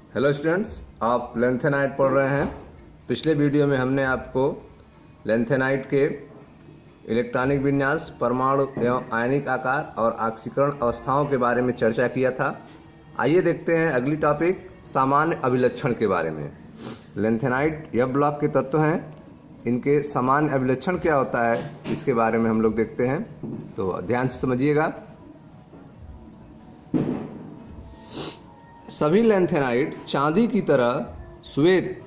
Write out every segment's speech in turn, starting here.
Hello students, आप lanthanide पढ़ रहे हैं। पिछले वीडियो में हमने आपको लेंथेनाइट के इलेक्ट्रॉनिक विन्यास, परमाणु एवं आयनिक आकार और ऑक्सीकरण अवस्थाओं के बारे में चर्चा किया था। आइए देखते हैं अगली टॉपिक सामान्य अभिलक्षण के बारे में। लेंथेनाइट यह ब्लॉक के तत्व हैं, इनके सामान्य अभिलक्षण क्या होता है इसके बारे में हम लोग देखते हैं, तो ध्यान से समझिएगा। सभी लेंथेनाइट चांदी की तरह श्वेत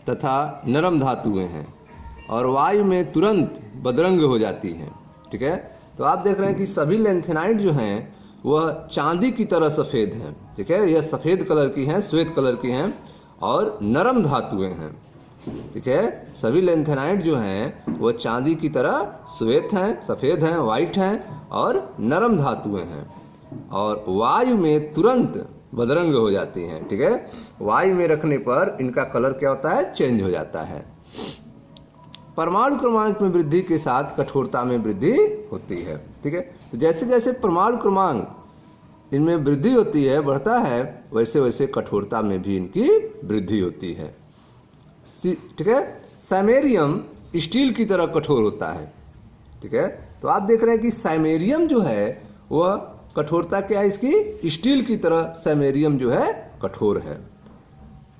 तथा नरम धातुएं हैं और वायु में तुरंत बदरंग हो जाती हैं। ठीक है, तो आप देख रहे हैं कि सभी लेंथेनाइट जो हैं वह चांदी की तरह सफ़ेद हैं। ठीक है, यह सफ़ेद कलर की हैं, श्वेत कलर की हैं और नरम धातुएं हैं। ठीक है, सभी लेंथेनाइट जो हैं वह चांदी की तरह श्वेत हैं, सफ़ेद हैं, वाइट हैं और नरम धातुएं हैं और वायु में तुरंत बदरंग हो जाती हैं। ठीक है, वायु में रखने पर इनका कलर क्या होता है, चेंज हो जाता है। परमाणु क्रमांक में वृद्धि के साथ कठोरता में वृद्धि होती है। ठीक है, तो जैसे जैसे परमाणु क्रमांक इनमें वृद्धि होती है, बढ़ता है, वैसे वैसे कठोरता में भी इनकी वृद्धि होती है। ठीक है, सैमेरियम स्टील की तरह कठोर होता है। ठीक है, तो आप देख रहे हैं कि सैमेरियम जो है वह कठोरता क्या है इसकी, स्टील की तरह सैमेरियम जो है कठोर है।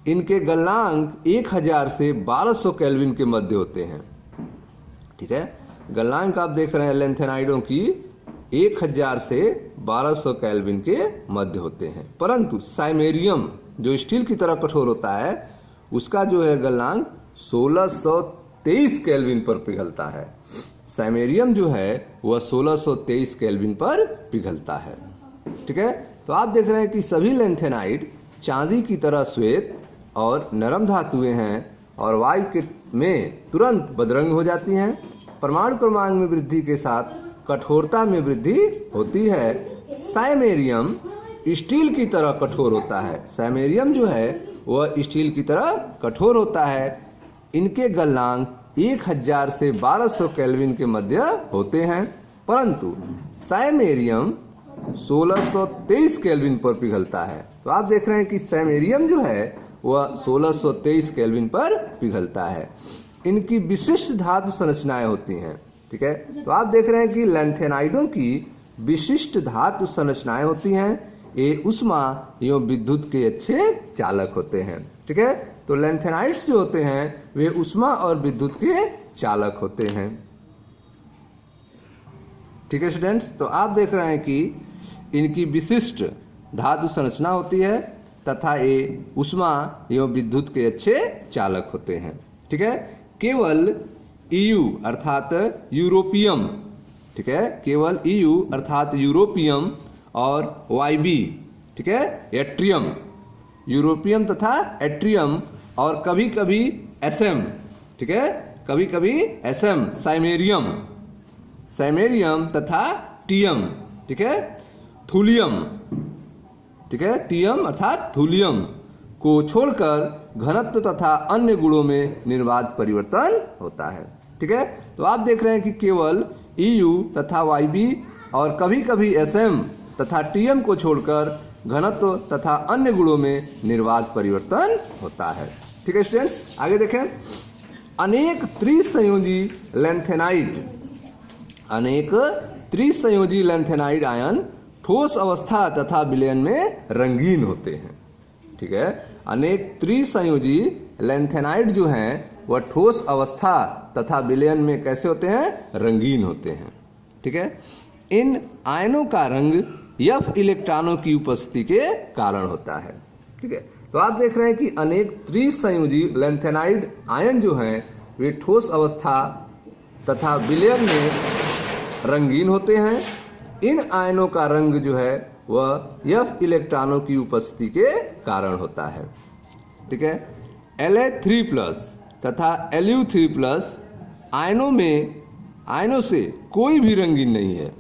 इनके गलनांक 1000 से 1200 केल्विन के मध्य होते हैं। ठीक है, गलनांक आप देख रहे हैं लेंथेनाइडों की 1000 से 1200 केल्विन के मध्य होते हैं, परंतु सैमेरियम जो स्टील की तरह कठोर होता है उसका जो है गलनांक 1623 केल्विन पर पिघलता है। सैमेरियम जो है वह 1623 केल्विन पर पिघलता है। ठीक है, तो आप देख रहे हैं कि सभी लेंथेनाइट चांदी की तरह श्वेत और नरम धातुएं हैं और वायु में तुरंत बदरंग हो जाती हैं। परमाणु क्रमांक में वृद्धि के साथ कठोरता में वृद्धि होती है। सैमेरियम स्टील की तरह कठोर होता है। सैमेरियम जो है वह स्टील की तरह कठोर होता है। इनके गलनांक 1000 से 1200 केल्विन के मध्य होते हैं, परंतु सैमेरियम 1623 केल्विन पर पिघलता है। तो आप देख रहे हैं कि सैमेरियम जो है वह 1623 केल्विन पर पिघलता है। इनकी विशिष्ट धातु संरचनाएं होती हैं। ठीक है, तो आप देख रहे हैं कि लेंथेनाइडों की विशिष्ट धातु संरचनाएं होती हैं। ये उष्मा एवं विद्युत के अच्छे चालक होते हैं। ठीक है, तो लेंथेनाइट्स जो होते हैं वे उष्मा और विद्युत के चालक होते हैं। ठीक है स्टूडेंट्स, तो आप देख रहे हैं कि इनकी विशिष्ट धातु संरचना होती है तथा ये उष्मा एवं विद्युत के अच्छे चालक होते हैं। ठीक है, केवल EU अर्थात यूरोपियम, ठीक है, केवल EU अर्थात यूरोपियम और YB, ठीक है, एट्रियम, यूरोपियम तथा एट्रियम और कभी कभी SM, ठीक है, कभी कभी SM, सैमेरियम तथा टियम, ठीक है, थूलियम, ठीक है, टियम अर्थात थूलियम को छोड़कर घनत्व तथा अन्य गुणों में निर्बाध परिवर्तन होता है। ठीक है, तो आप देख रहे हैं कि केवल EU तथा YB और कभी कभी SM तथा टियम को छोड़कर घनत्व तथा अन्य गुणों में निर्बाध परिवर्तन होता है। ठीक है स्टूडेंट्स, आगे देखें। अनेक त्रिसंयोजी लेंथेनाइड आयन ठोस अवस्था तथा विलयन में रंगीन होते हैं। ठीक है, अनेक त्रिसंयोजी लेंथेनाइड जो हैं वह ठोस अवस्था तथा विलयन में कैसे होते हैं, रंगीन होते हैं। ठीक है, इन आयनों का रंग F इलेक्ट्रॉनों की उपस्थिति के कारण होता है। ठीक है, तो आप देख रहे हैं कि अनेक त्रिसंयोजी लेंथेनाइड आयन जो हैं वे ठोस अवस्था तथा विलयन में रंगीन होते हैं। इन आयनों का रंग जो है वह F इलेक्ट्रॉनों की उपस्थिति के कारण होता है। ठीक है, La3+ तथा Lu3+ आयनों से कोई भी रंगीन नहीं है।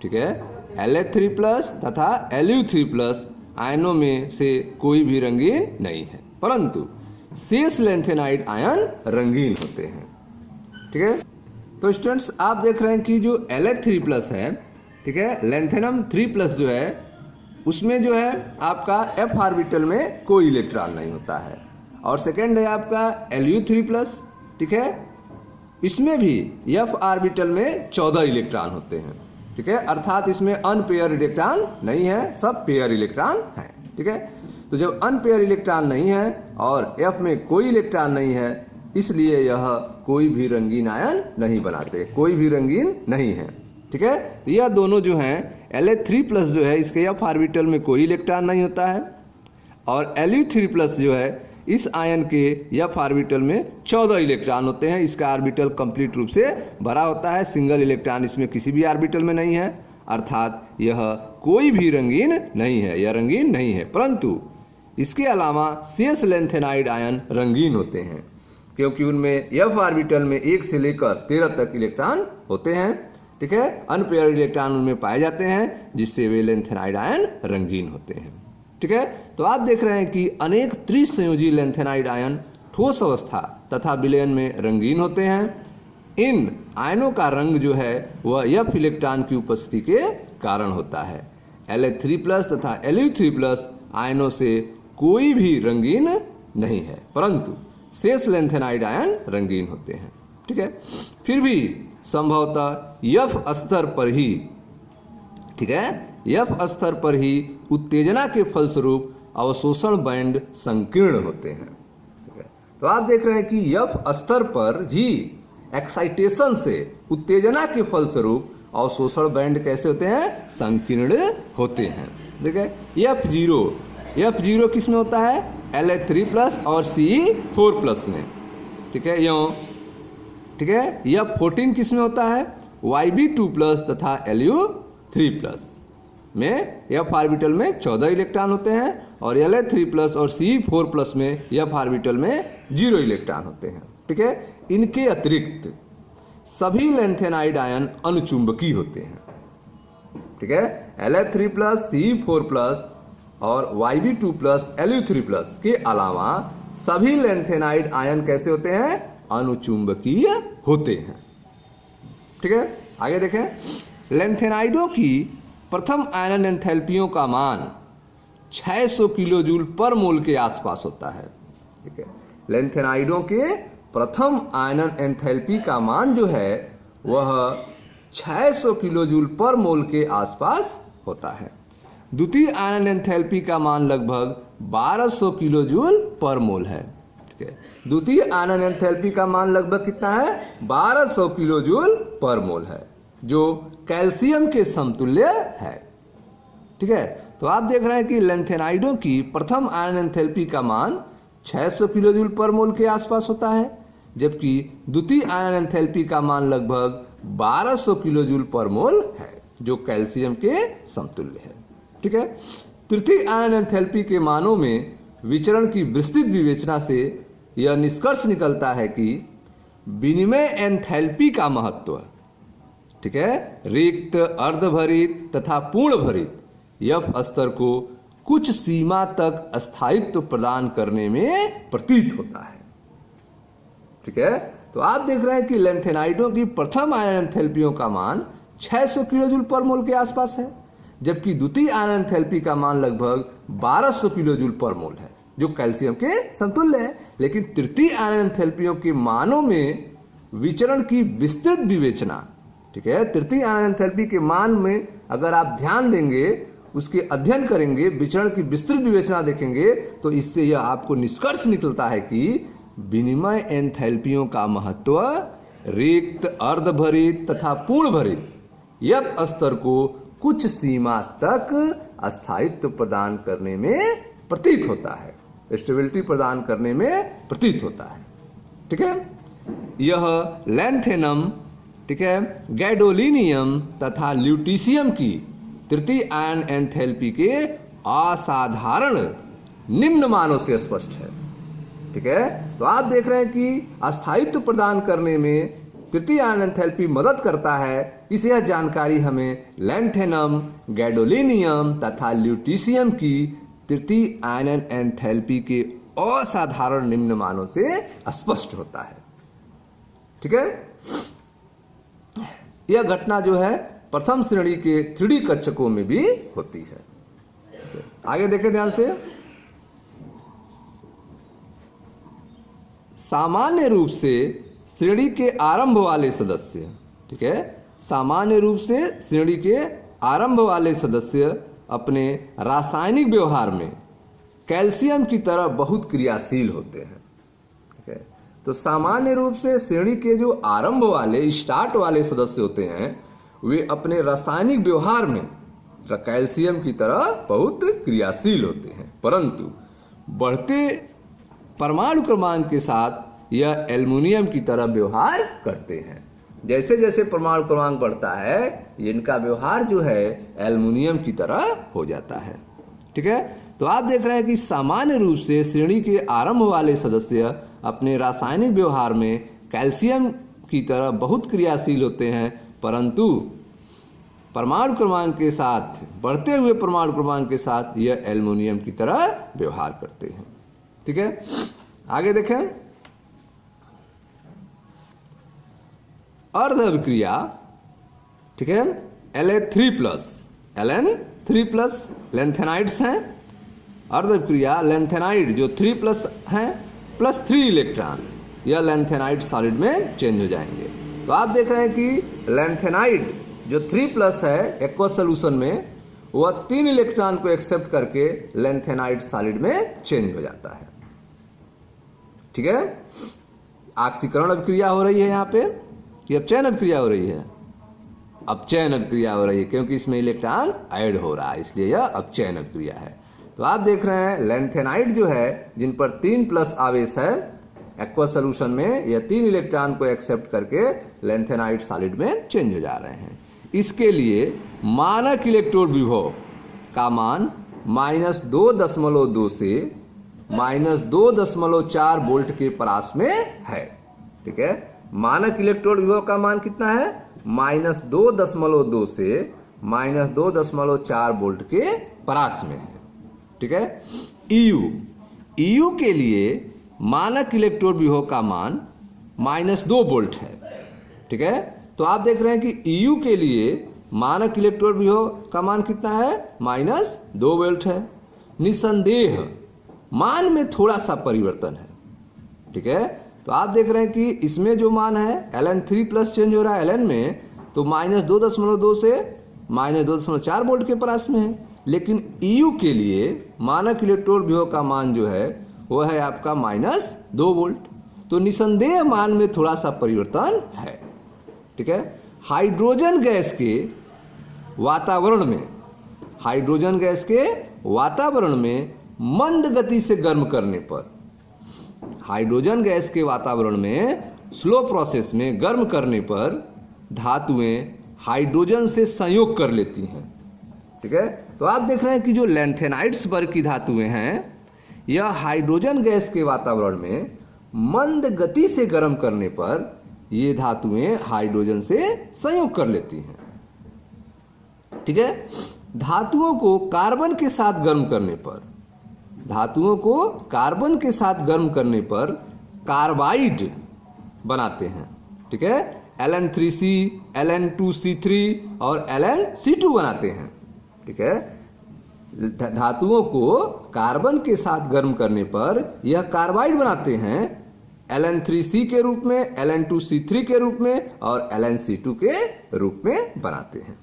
ठीक है, La3+ तथा Lu3+ आयनों में से कोई भी रंगीन नहीं है, परंतु शेष लेंथेनाइड आयन रंगीन होते हैं। ठीक है, तो स्टूडेंट्स आप देख रहे हैं कि जो La3+ है, ठीक है, लेंथेनम 3+ जो है उसमें जो है आपका f ऑर्बिटल में कोई इलेक्ट्रॉन नहीं होता है। और सेकेंड है आपका Lu3+, ठीक है, इसमें भी f ऑर्बिटल में 14 इलेक्ट्रॉन होते हैं, ठीक है, अर्थात इसमें अनपेयर इलेक्ट्रॉन नहीं है, सब पेयर इलेक्ट्रॉन है, ठीक है। तो जब अनपेयर इलेक्ट्रॉन नहीं है और f में कोई इलेक्ट्रॉन नहीं है, इसलिए यह कोई भी रंगीन आयन नहीं बनाते, कोई भी रंगीन नहीं है, ठीक है। यह दोनों जो हैं La3+ जो है इसके f ऑर्बिटल में कोई इलेक्ट्रॉन नहीं होता है, और Lu3+ जो है इस आयन के f ऑर्बिटल में 14 इलेक्ट्रॉन होते हैं। इसका ऑर्बिटल कंप्लीट रूप से भरा होता है, सिंगल इलेक्ट्रॉन इसमें किसी भी ऑर्बिटल में नहीं है, अर्थात यह कोई भी रंगीन नहीं है, यह रंगीन नहीं है। परंतु इसके अलावा शेष लैंथेनाइड आयन रंगीन होते हैं, क्योंकि उनमें f ऑर्बिटल में 1 से लेकर 13 तक इलेक्ट्रॉन होते हैं, ठीक है। अनपेयर इलेक्ट्रॉन उनमें पाए जाते हैं, जिससे वे लैंथेनाइड आयन रंगीन होते हैं, ठीक है। तो आप देख रहे हैं कि अनेक त्रिसंयोजी लैंथेनाइड आयन ठोस अवस्था तथा विलयन में रंगीन होते हैं। इन आयनों का रंग जो है वह f इलेक्ट्रॉन की उपस्थिति के कारण होता है। La3+ तथा Lu3+ आयनों से कोई भी रंगीन नहीं है, परंतु शेष लैंथेनाइड आयन रंगीन होते हैं, ठीक है। फिर भी संभवतः f स्तर पर ही, ठीक है, f स्तर पर ही उत्तेजना के फलस्वरूप अवशोषण बैंड संकीर्ण होते हैं, ठीक है। तो आप देख रहे हैं कि f स्तर पर ही एक्साइटेशन से, उत्तेजना के फलस्वरूप अवशोषण बैंड कैसे होते हैं, संकीर्ण होते हैं, ठीक है। F0 किस में होता है, La3+ और Ce4+ में, ठीक है, यूँ, ठीक है। F14 किस में होता है, Yb2+ तथा Lu3+ में f ऑर्बिटल में 14 इलेक्ट्रॉन होते हैं, और La3+ और Ce4+ में f ऑर्बिटल में 0 इलेक्ट्रॉन होते हैं, ठीक है। इनके अतिरिक्त सभी लैंथेनाइड आयन अनुचुंबकीय होते हैं, ठीक है। La3+, Ce4+ और Yb2+, Lu3+ के अलावा सभी लैंथेनाइड आयन कैसे होते हैं, अनुचुंबकीय होते हैं, ठीक है। आगे देखें, लैंथेनाइडों की प्रथम आयनन एंथैल्पियों का मान 600 किलो जूल पर मोल के आसपास होता है, ठीक है। लैंथेनाइडों के प्रथम आयनन एंथैल्पी का मान जो है वह 600 किलो जूल पर मोल के आसपास होता है। द्वितीय आयनन एंथैल्पी का मान लगभग 1200 किलो जूल पर मोल है, ठीक है। द्वितीय आयनन एंथैल्पी का मान लगभग कितना है, 1200 किलो जूल पर मोल है, जो कैल्शियम के समतुल्य है, ठीक है। तो आप देख रहे हैं कि लैंथेनाइडों की प्रथम आयनन एंथैल्पी का मान 600 किलो जूल पर मोल के आसपास होता है, जबकि द्वितीय आयनन एंथैल्पी का मान लगभग 1200 किलो जूल पर मोल है, जो कैल्शियम के समतुल्य है, ठीक है। तृतीय आयनन एंथैल्पी के मानों में विचरण की विस्तृत विवेचना से यह निष्कर्ष निकलता है कि विनिमय एंथैल्पी का महत्व, ठीक है, रिक्त, अर्धभरित तथा पूर्ण भरित f स्तर को कुछ सीमा तक स्थायित्व प्रदान करने में प्रतीत होता है, ठीक है। तो आप देख रहे हैं कि लैंथेनाइडों की प्रथम आयनन एंथैल्पियों का मान 600 किलो जूल पर मोल के आसपास है, जबकि द्वितीय आयनन एंथैल्पी का मान लगभग 1200 किलो जूल पर मोल है, जो कैल्शियम के समतुल्य है। लेकिन तृतीय आयनन एंथैल्पियों के मानों में विचरण की विस्तृत विवेचना, ठीक है, तृतीय आयनन एंथैल्पी के मान में अगर आप ध्यान देंगे, उसके अध्ययन करेंगे, विचरण की विस्तृत विवेचना देखेंगे, तो इससे यह आपको निष्कर्ष निकलता है कि विनिमय एंथैल्पियों का महत्व रिक्त, अर्धभरित तथा पूर्ण भरित f स्तर को कुछ सीमा तक स्थायित्व प्रदान करने में प्रतीत होता है, स्टेबिलिटी प्रदान करने में प्रतीत होता है, ठीक है। यह लैंथेनम, ठीक है, गैडोलिनियम तथा ल्यूटीशियम की तृतीय आयन एंथैल्पी के असाधारण निम्न मानों से स्पष्ट है, ठीक है। तो आप देख रहे हैं कि स्थायित्व प्रदान करने में तृतीय आयन एंथैल्पी मदद करता है। इस यह जानकारी हमें लैंथेनम, गैडोलिनियम तथा ल्यूटीशियम की तृतीय आयन एंथैल्पी के असाधारण निम्न मानों से स्पष्ट होता है, ठीक है। यह घटना जो है प्रथम श्रेणी के 3D कक्षकों में भी होती है। सदस्य। आगे देखें ध्यान से, सामान्य रूप से श्रेणी के आरंभ वाले सदस्य, ठीक है, सामान्य रूप से श्रेणी के आरंभ वाले सदस्य अपने रासायनिक व्यवहार में कैल्शियम की तरह बहुत क्रियाशील होते हैं, ठीक है। तो सामान्य रूप से श्रेणी के जो आरंभ वाले स्टार्ट वाले सदस्य होते हैं वे अपने रासायनिक व्यवहार में कैल्शियम की तरह बहुत क्रियाशील होते हैं, परंतु बढ़ते परमाणु क्रमांक के साथ यह एल्युमिनियम की तरह व्यवहार करते हैं। जैसे जैसे परमाणु क्रमांक बढ़ता है इनका व्यवहार जो है एल्युमिनियम की तरह हो जाता है, ठीक है। तो आप देख रहे हैं कि सामान्य रूप से श्रेणी के आरंभ वाले सदस्य अपने रासायनिक व्यवहार में कैल्शियम की तरह बहुत क्रियाशील होते हैं, परंतु परमाणु क्रमांक के साथ बढ़ते हुए परमाणु क्रमांक के साथ यह एल्युमिनियम की तरह व्यवहार करते हैं, ठीक है। आगे देखें, अर्ध अभिक्रिया, ठीक है, Ln3+ लेंथेनाइड्स हैं। अर्ध अभिक्रिया लेंथेनाइड जो 3+ हैं +3 इलेक्ट्रॉन यह लेंथेनाइड सॉलिड में चेंज हो जाएंगे। तो आप देख रहे हैं कि लेंथेनाइड जो 3+ है एक्वस सोल्यूशन में वह 3 इलेक्ट्रॉन को एक्सेप्ट करके लेंथेनाइड सॉलिड में चेंज हो जाता है, ठीक है। ऑक्सीकरण अभिक्रिया हो रही है यहाँ पे, ये अपचयन अभिक्रिया हो रही है, अपचयन अभिक्रिया हो रही है क्योंकि इसमें इलेक्ट्रॉन ऐड हो रहा है, इसलिए यह अपचयन अभिक्रिया है। तो आप देख रहे हैं लेंथेनाइड जो है जिन पर 3+ आवेश है एक्वस सोल्यूशन में यह 3 इलेक्ट्रॉन को एक्सेप्ट करके लेंथेनाइड सॉलिड में चेंज हो जा रहे हैं। इसके लिए मानक इलेक्ट्रोड विभव का मान -2.2 से -2.4 वोल्ट के पास में है, ठीक है। मानक इलेक्ट्रोड विभव का मान कितना है? -2.2 से -2.4 वोल्ट के पास में है, ठीक है। EU के लिए मानक इलेक्ट्रोड विभव का मान -2 वोल्ट है, ठीक है। तो आप देख रहे हैं कि EU के लिए मानक इलेक्ट्रोड विभव का मान कितना है? -2 वोल्ट है। निसंदेह मान में थोड़ा सा परिवर्तन है, ठीक है। तो आप देख रहे हैं कि इसमें जो मान है Ln3+ चेंज हो रहा है Ln में, तो -2.2 से -2.4 वोल्ट के पास में है, लेकिन EU के लिए मानक इलेक्ट्रोड विभव का मान जो है वह है आपका -2 वोल्ट। तो निसंदेह मान में थोड़ा सा परिवर्तन है, ठीक है। हाइड्रोजन गैस के वातावरण में, हाइड्रोजन गैस के वातावरण में मंद गति से गर्म करने पर, हाइड्रोजन गैस के वातावरण में स्लो प्रोसेस में गर्म करने पर धातुएं हाइड्रोजन से संयोग कर लेती हैं, ठीक है। तो आप देख रहे हैं कि जो लेंथेनाइड्स वर्ग की धातुएं हैं यह हाइड्रोजन गैस के वातावरण में मंद गति से गर्म करने पर ये धातुएं हाइड्रोजन से संयोग कर लेती हैं, ठीक है। धातुओं को कार्बन के साथ गर्म करने पर, धातुओं को कार्बन के साथ गर्म करने पर कार्बाइड बनाते हैं, ठीक है। Ln3C, Ln2C3 और LnC2 बनाते हैं, ठीक है। धातुओं को कार्बन के साथ गर्म करने पर यह कार्बाइड बनाते हैं Ln3C के रूप में, Ln2C3 के रूप में और LnC2 के रूप में बनाते हैं,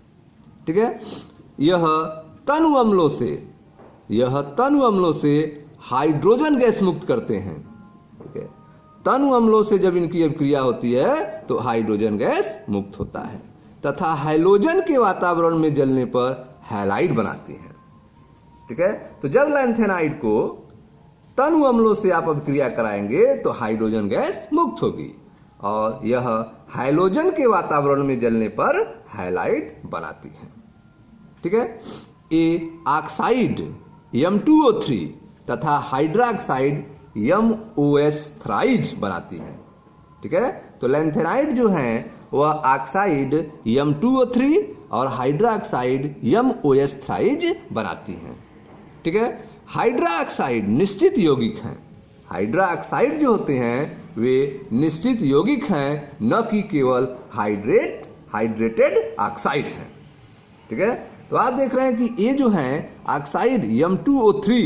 ठीक है। यह तनु अम्लों से हाइड्रोजन गैस मुक्त करते हैं, ठीक है। तनु अम्लों से जब इनकी अभिक्रिया होती है तो हाइड्रोजन गैस मुक्त होता है तथा हैलोजन के वातावरण में जलने पर हैलाइड बनाती है, ठीक है। तो जब लेंथेनाइड को तनु अम्लों से आप अभिक्रिया कराएंगे तो हाइड्रोजन गैस मुक्त होगी और यह हैलोजन के वातावरण में जलने पर हैलाइड बनाती है, ठीक है। ए ऑक्साइड M2O3 तथा हाइड्रोक्साइड MOS थ्राइज बनाती है, ठीक है। तो लेंथेनाइड जो है वह ऑक्साइड M2O3 और हाइड्रोक्साइड MOS थ्राइज बनाती हैं, ठीक है। हाइड्रोक्साइड निश्चित यौगिक हैं, हाइड्रोक्साइड जो होते हैं वे निश्चित यौगिक हैं, न कि केवल हाइड्रेटेड ऑक्साइड हैं, ठीक है। तो आप देख रहे हैं कि ये जो है ऑक्साइड M2O3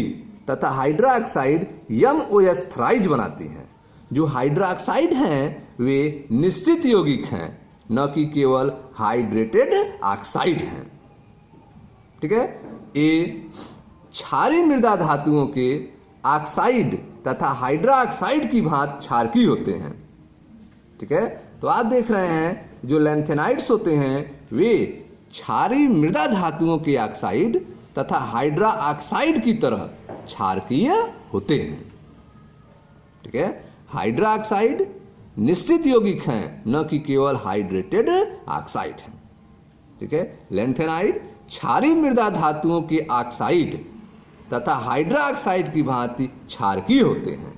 तथा हाइड्रा ऑक्साइड MOS थ्राइज बनाती हैं। जो हाइड्रा ऑक्साइड हैं वे निश्चित यौगिक हैं, न कि केवल हाइड्रेटेड ऑक्साइड हैं। ठीक है, ये क्षारीय मृदा धातुओं के ऑक्साइड तथा हाइड्रा ऑक्साइड की भांति क्षारकीय होते हैं। ठीक है, तो आप देख रहे हैं जो लैंथेनाइड्स होते हैं वे क्षारीय मृदा धातुओं के ऑक्साइड तथा हाइड्रा ऑक्साइड की तरह क्षारकीय होते हैं। ठीक है, हाइड्रा ऑक्साइड निश्चित यौगिक हैं, न कि केवल हाइड्रेटेड ऑक्साइड हैं। ठीक है, लैंथेनाइड क्षारीय मृदा धातुओं के ऑक्साइड तथा हाइड्रा ऑक्साइड की भांति क्षारकीय होते हैं।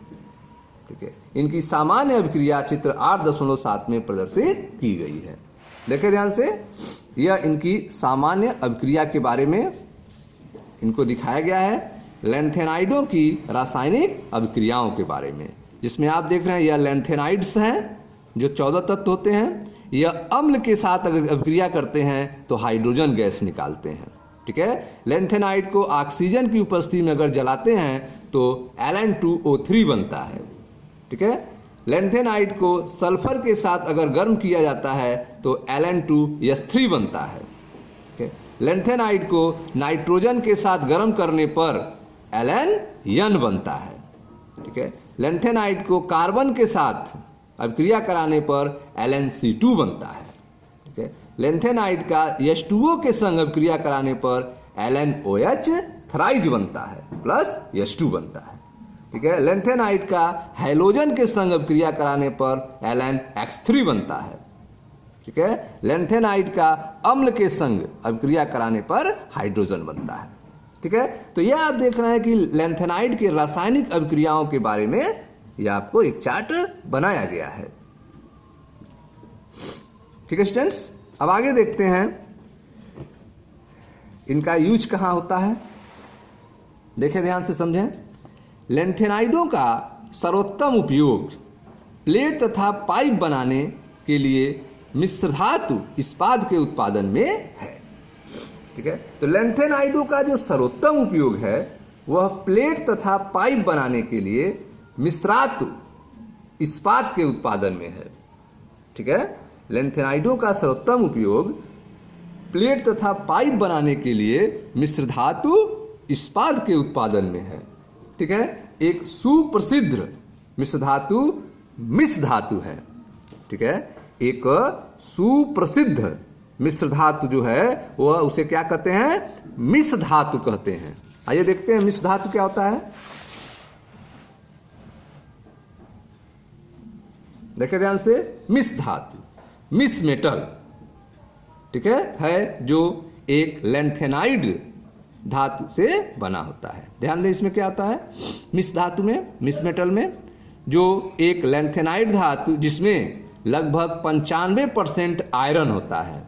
ठीक है, इनकी सामान्य अभिक्रिया चित्र 8.7 में प्रदर्शित की गई है। देखें ध्यान से, यह इनकी सामान्य अभिक्रिया के बारे में इनको दिखाया गया है, लैंथेनाइडों की रासायनिक अभिक्रियाओं के बारे में, जिसमें आप देख रहे हैं यह लैंथेनाइड्स हैं जो 14 तत्व होते हैं। यह अम्ल के साथ अगर अभिक्रिया करते हैं तो हाइड्रोजन गैस निकालते हैं। ठीक है, लैंथेनाइड को ऑक्सीजन की उपस्थिति में अगर जलाते हैं तो Ln2O3 बनता है। ठीक है, लैंथेनाइड को सल्फर के साथ अगर गर्म किया जाता है तो Ln2S3 बनता है। ठीक है, लैंथेनाइड को नाइट्रोजन के साथ गर्म करने पर Ln बनता है। ठीक है, लैंथेनाइड को कार्बन के साथ अभिक्रिया कराने पर LnC2 बनता है। ठीक है, लैंथेनाइड का H2O के संग अभिक्रिया कराने पर LnOH थ्राइज बनता है प्लस H2 बनता है। ठीक है, लैंथेनाइड का हैलोजन के संग अभिक्रिया कराने पर LnX3 बनता है। ठीक है, लैंथेनाइड का अम्ल के संग अभिक्रिया कराने पर हाइड्रोजन बनता है। ठीक है, तो यह आप देख रहे हैं कि लैंथेनाइड के रासायनिक अभिक्रियाओं के बारे में यह आपको एक चार्ट बनाया गया है। ठीक है स्टूडेंट्स, अब आगे देखते हैं इनका यूज कहाँ होता है। देखें ध्यान से समझें, लैंथेनाइडों का सर्वोत्तम उपयोग प्लेट तथा पाइप बनाने के लिए मिश्र धातु इस्पात के उत्पादन में है। ठीक है, तो लैंथेनाइडों का जो सर्वोत्तम उपयोग है वह प्लेट तथा पाइप बनाने के लिए मिश्रातु इस्पात के उत्पादन में है। ठीक है, लैंथेनाइडों का सर्वोत्तम उपयोग प्लेट तथा पाइप बनाने के लिए मिश्र धातु इस्पात के उत्पादन में है। ठीक है, एक सुप्रसिद्ध मिश्र धातु मिस धातु है। ठीक है, एक सुप्रसिद्ध मिश्र धातु जो है वह उसे क्या कहते हैं, मिस धातु कहते हैं। आइए देखते हैं मिस धातु क्या होता है। देखिए ध्यान से, मिस धातु मिस मेटल, ठीक है जो एक लैंथेनाइड धातु से बना होता है। ध्यान दें इसमें क्या होता है, मिस धातु में, मिस मेटल में जो एक लैंथेनाइड धातु जिसमें लगभग 95% आयरन होता है।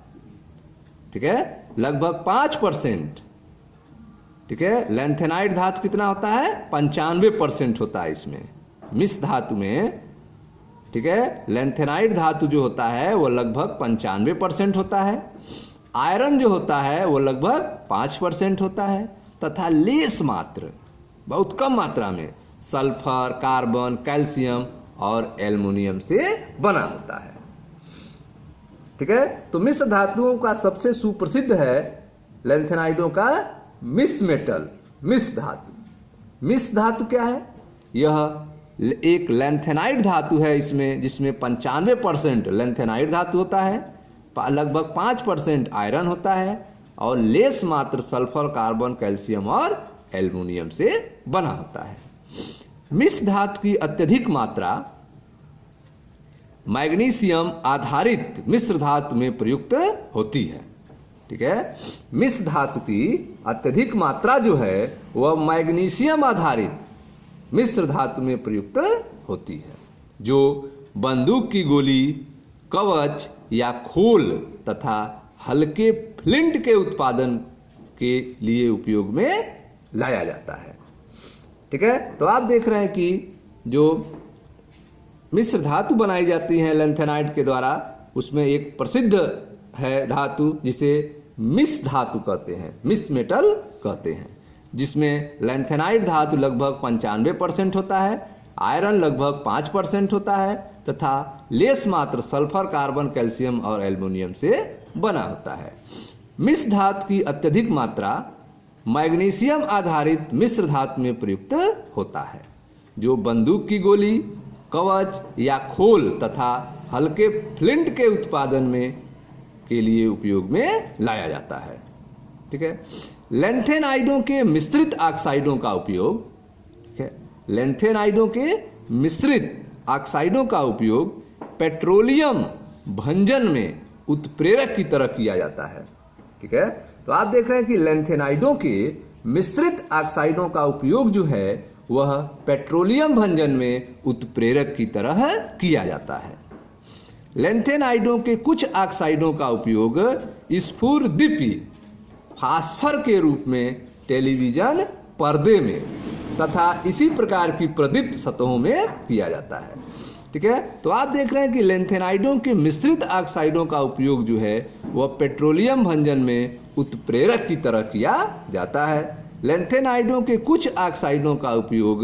ठीक है, लगभग 5%। ठीक है, लैंथेनाइड धातु कितना होता है, 95% होता है इसमें मिस धातु में। ठीक है, लैंथेनाइड धातु जो होता है वो लगभग 95% होता है, आयरन जो होता है वो लगभग 5% होता है, तथा लेस मात्र बहुत कम मात्रा में सल्फर, कार्बन, कैल्शियम और एल्युमिनियम से बना होता है। ठीक है, तो मिश्र धातुओं का सबसे सुप्रसिद्ध है लैंथेनाइडों का मिस मेटल, मिस धातु। मिस धातु क्या है, यह एक लैंथेनाइड धातु है इसमें जिसमें 95% लैंथेनाइड धातु होता है, लगभग 5% आयरन होता है और लेस मात्र सल्फर, कार्बन, कैल्शियम और एल्युमिनियम से बना होता है। मिस धातु की अत्यधिक मात्रा मैग्नीशियम आधारित मिश्र धातु में प्रयुक्त होती है। ठीक है, मिस धातु की अत्यधिक मात्रा जो है वह मैग्नीशियम आधारित मिश्र धातु में प्रयुक्त होती है, जो बंदूक की गोली, कवच या खोल तथा हल्के फ्लिंट के उत्पादन के लिए उपयोग में लाया जाता है। ठीक है, तो आप देख रहे हैं कि जो मिश्र धातु बनाई जाती है लैंथेनाइड के द्वारा, उसमें एक प्रसिद्ध है धातु जिसे मिस धातु कहते हैं, मिस मेटल कहते हैं, जिसमें लैंथेनाइड धातु लगभग 95% होता है, आयरन लगभग 5% होता है तथा लेस मात्र सल्फर, कार्बन, कैल्शियम और एल्युमिनियम से बना होता है। मिश्र धातु की अत्यधिक मात्रा मैग्नीशियम आधारित मिश्र धातु में प्रयुक्त होता है, जो बंदूक की गोली, कवच या खोल तथा हल्के फ्लिंट के उत्पादन में के लिए उपयोग में लाया जाता है। ठीक है। लैंथेनाइडों के मिश्रित ऑक्साइडों का उपयोग, ठीक है, लैंथेनाइडों के मिश्रित ऑक्साइडों का उपयोग पेट्रोलियम भंजन में उत्प्रेरक की तरह किया जाता है। ठीक है। तो आप देख रहे हैं कि लैंथेनाइडों के मिश्रित ऑक्साइडों का उपयोग जो है वह पेट्रोलियम भंजन में उत्प्रेरक की तरह किया जाता है। लैंथेनाइडों के कुछ ऑक्साइडों का उपयोग स्फुरदीपी फास्फर के रूप में टेलीविजन पर्दे में तथा इसी प्रकार की प्रदीप्त सतहों में किया जाता है। ठीक है। तो आप देख रहे हैं कि लैंथेनाइडों के मिश्रित ऑक्साइडों का उपयोग जो है वह पेट्रोलियम भंजन में उत्प्रेरक की तरह किया जाता है। लैंथेनाइडों के कुछ ऑक्साइडों का उपयोग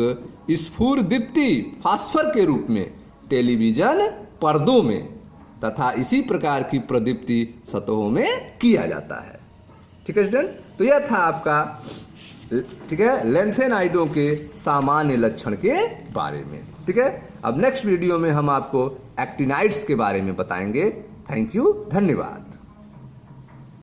स्फुरदीप्ति फास्फर के रूप में टेलीविजन पर्दों में तथा इसी प्रकार की प्रदीप्ति सतहों में किया जाता है। ठीक है स्टूडेंट, तो यह था आपका, ठीक है, लैंथेनाइडों के सामान्य लक्षण के बारे में। ठीक है। अब नेक्स्ट वीडियो में हम आपको एक्टिनाइड्स के बारे में बताएंगे। थैंक यू, धन्यवाद।